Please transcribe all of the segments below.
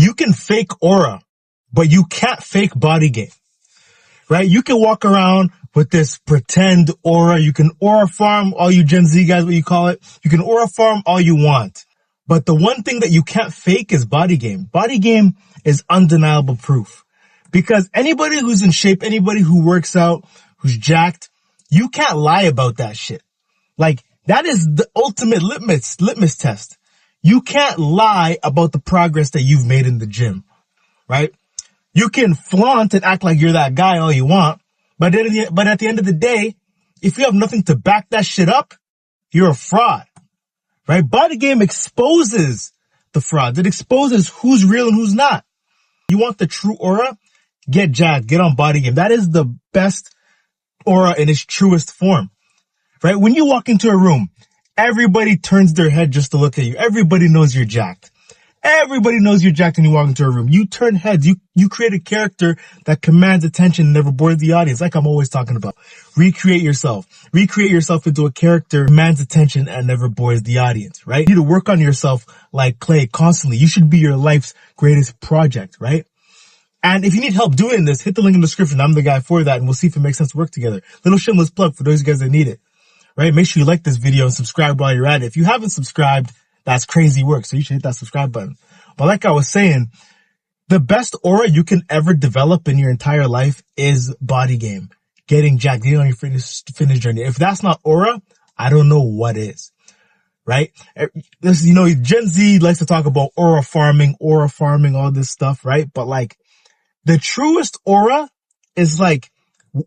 You can fake aura, but you can't fake body game, right? You can walk around with this pretend aura. You can aura farm, all you Gen Z guys, what you call it. You can aura farm all you want. But the one thing that you can't fake is body game. Body game is undeniable proof. Because anybody who's in shape, anybody who works out, who's jacked, you can't lie about that shit. Like, that is the ultimate litmus test. You can't lie about the progress that you've made in the gym, right? You can flaunt and act like you're that guy all you want, but at the end of the day, if you have nothing to back that shit up, you're a fraud, right? Body game exposes the fraud. It exposes who's real and who's not. You want the true aura? Get jacked. Get on body game. That is the best aura in its truest form, right? When you walk into a room, everybody turns their head just to look at you. Everybody knows you're jacked. Everybody knows you're jacked when you walk into a room. You turn heads. You create a character that commands attention and never bores the audience, like I'm always talking about. Recreate yourself. Recreate yourself into a character that commands attention and never bores the audience, right? You need to work on yourself like clay constantly. You should be your life's greatest project, right? And if you need help doing this, hit the link in the description. I'm the guy for that, and we'll see if it makes sense to work together. Little shameless plug for those of you guys that need it, right? Make sure you like this video and subscribe while you're at it. If you haven't subscribed, that's crazy work, so you should hit that subscribe button. But like I was saying, the best aura you can ever develop in your entire life is body game. Getting jacked, getting on your fitness journey. If that's not aura, I don't know what is, right? This, Gen Z likes to talk about aura farming, all this stuff, right? But like, the truest aura is like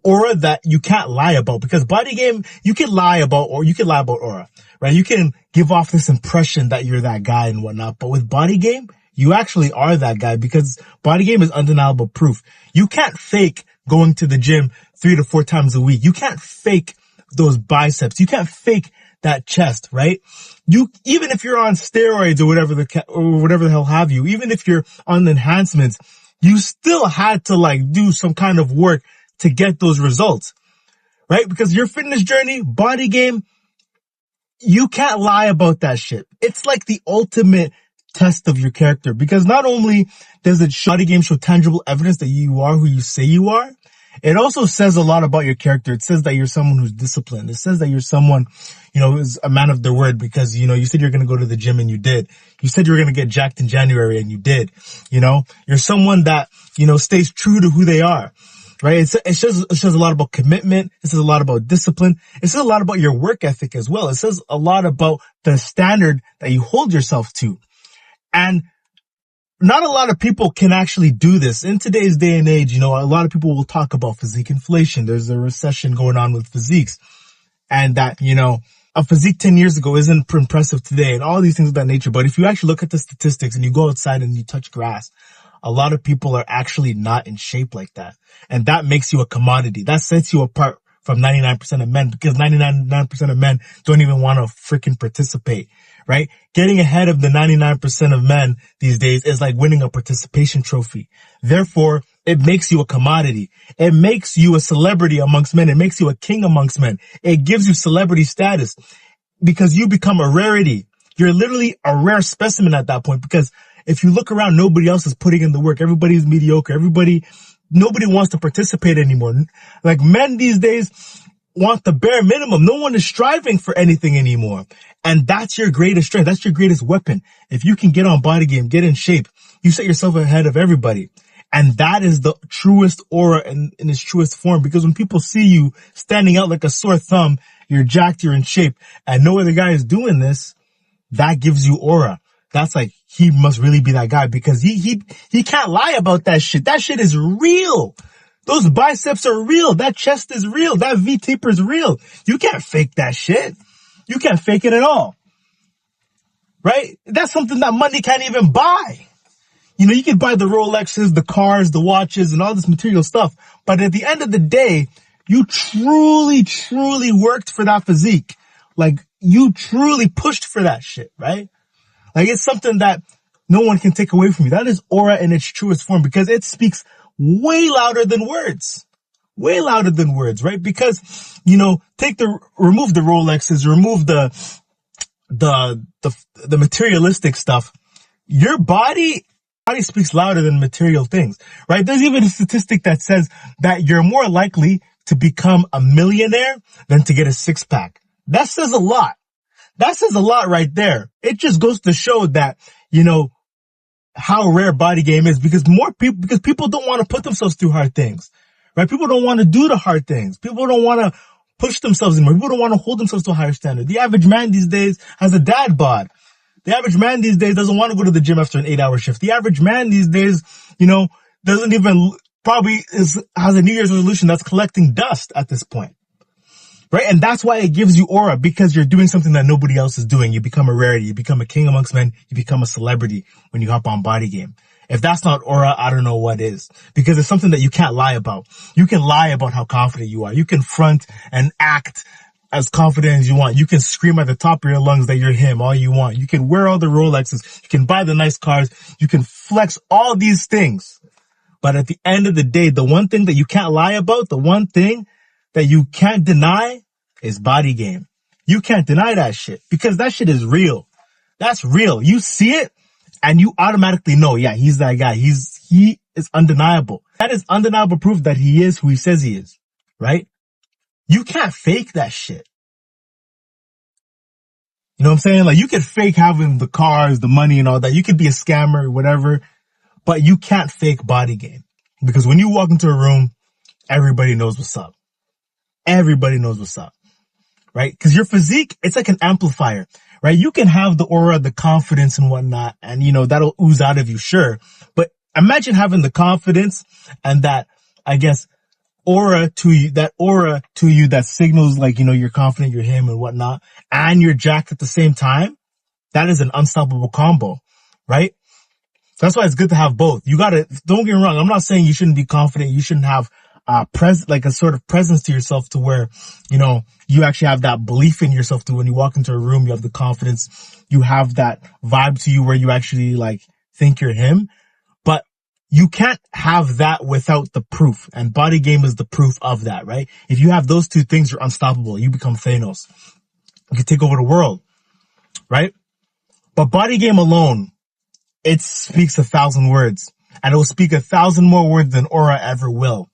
aura that you can't lie about, because body game, you can lie about aura, right? You can give off this impression that you're that guy and whatnot, but with body game, you actually are that guy, because body game is undeniable proof. You can't fake going to the gym 3 to 4 times a week. You can't fake those biceps. You can't fake that chest, right? Even if you're on steroids or whatever the hell have you, even if you're on enhancements, you still had to do some kind of work to get those results, right? Because your fitness journey, body game, you can't lie about that shit. It's like the ultimate test of your character, because not only does body game show tangible evidence that you are who you say you are, it also says a lot about your character. It says that you're someone who's disciplined. It says that you're someone, who's a man of their word, because, you said you're going to go to the gym and you did. You said you were going to get jacked in January and you did. You're someone that, stays true to who they are, right? It says a lot about commitment. It says a lot about discipline. It says a lot about your work ethic as well. It says a lot about the standard that you hold yourself to. And not a lot of people can actually do this. In today's day and age, a lot of people will talk about physique inflation. There's a recession going on with physiques. And that, a physique 10 years ago isn't impressive today, and all these things of that nature. But if you actually look at the statistics and you go outside and you touch grass, a lot of people are actually not in shape like that. And that makes you a commodity. That sets you apart from 99% of men, because 99% of men don't even want to freaking participate, right? Getting ahead of the 99% of men these days is like winning a participation trophy. Therefore, it makes you a commodity. It makes you a celebrity amongst men. It makes you a king amongst men. It gives you celebrity status, because you become a rarity. You're literally a rare specimen at that point, because if you look around, nobody else is putting in the work. Everybody's mediocre. Nobody wants to participate anymore. Like, men these days want the bare minimum. No one is striving for anything anymore. And that's your greatest strength. That's your greatest weapon. If you can get on body game, get in shape, you set yourself ahead of everybody. And that is the truest aura in its truest form, because when people see you standing out like a sore thumb, you're jacked, you're in shape, and no other guy is doing this, that gives you aura. That's like, he must really be that guy, because he can't lie about that shit. That shit is real. Those biceps are real. That chest is real. That V-taper is real. You can't fake that shit. You can't fake it at all. Right? That's something that money can't even buy. You can buy the Rolexes, the cars, the watches, and all this material stuff. But at the end of the day, you truly, truly worked for that physique. Like, you truly pushed for that shit, right? Like, it's something that no one can take away from you. That is aura in its truest form, because it speaks way louder than words. Way louder than words, right? Because, remove the Rolexes, remove the materialistic stuff. Your body personality speaks louder than material things, right? There's even a statistic that says that you're more likely to become a millionaire than to get a six pack. That says a lot. That says a lot right there. It just goes to show that, how rare body game is because people don't want to put themselves through hard things, right? People don't want to do the hard things. People don't want to push themselves anymore. People don't want to hold themselves to a higher standard. The average man these days has a dad bod. The average man these days doesn't want to go to the gym after an 8-hour shift. The average man these days, doesn't even has a New Year's resolution that's collecting dust at this point. Right? And that's why it gives you aura, because you're doing something that nobody else is doing. You become a rarity. You become a king amongst men. You become a celebrity when you hop on body game. If that's not aura, I don't know what is. Because it's something that you can't lie about. You can lie about how confident you are. You can front and act as confident as you want. You can scream at the top of your lungs that you're him all you want. You can wear all the Rolexes. You can buy the nice cars. You can flex all these things. But at the end of the day, the one thing that you can't lie about, the one thing that you can't deny is body game. You can't deny that shit because that shit is real. That's real. You see it and you automatically know, yeah, he's that guy. He is undeniable. That is undeniable proof that he is who he says he is, right? You can't fake that shit. You know what I'm saying? Like you could fake having the cars, the money and all that. You could be a scammer or whatever, but you can't fake body game because when you walk into a room, everybody knows what's up. Everybody knows what's up, right? Because your physique, it's like an amplifier, right? You can have the aura, the confidence and whatnot, and that'll ooze out of you, sure. But imagine having the confidence and that, I guess, aura to you that signals like, you're confident, you're him and whatnot, and you're jacked at the same time. That is an unstoppable combo, right? That's why it's good to have both. Don't get me wrong. I'm not saying you shouldn't be confident. You shouldn't have like a sort of presence to yourself to where, you actually have that belief in yourself to when you walk into a room, you have the confidence, you have that vibe to you where you actually like think you're him. But you can't have that without the proof. And body game is the proof of that, right? If you have those two things, you're unstoppable. You become Thanos. You can take over the world, right? But body game alone, it speaks 1,000 words. And it will speak 1,000 more words than aura ever will.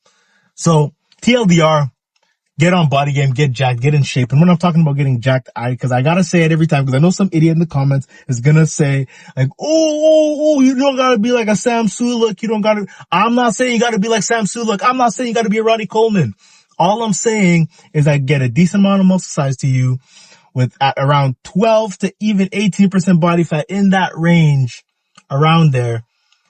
So, TLDR, get on body game, get jacked, get in shape. And when I'm talking about getting jacked, because I gotta say it every time, because I know some idiot in the comments is gonna say, like, you don't gotta be like a Sam Sulek, I'm not saying you gotta be like Sam Sulek, I'm not saying you gotta be a Ronnie Coleman. All I'm saying is I get a decent amount of muscle size to you at around 12 to even 18% body fat, in that range, around there.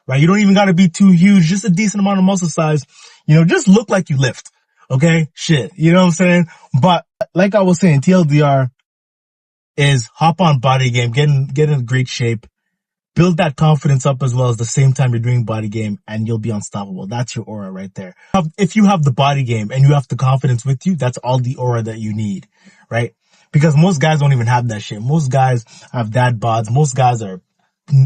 Right? You don't even gotta be too huge, just a decent amount of muscle size. Just look like you lift. Okay? Shit. You know what I'm saying? But like I was saying, TLDR is hop on body game, get in great shape, build that confidence up as well as the same time you're doing body game, and you'll be unstoppable. That's your aura right there. If you have the body game and you have the confidence with you, that's all the aura that you need. Right? Because most guys don't even have that shit. Most guys have dad bods. Most guys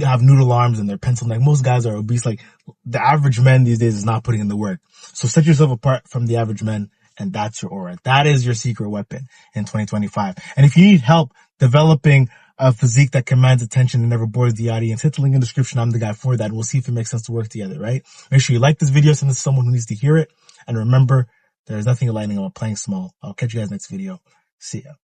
have noodle arms and they're pencil neck. Most guys are obese. Like the average man these days is not putting in the work. So set yourself apart from the average men, and that's your aura. That is your secret weapon in 2025. And if you need help developing a physique that commands attention and never bores the audience, hit the link in the description. I'm the guy for that. We'll see if it makes sense to work together, right? Make sure you like this video, send this to someone who needs to hear it. And remember, there's nothing enlightening about playing small. I'll catch you guys next video. See ya.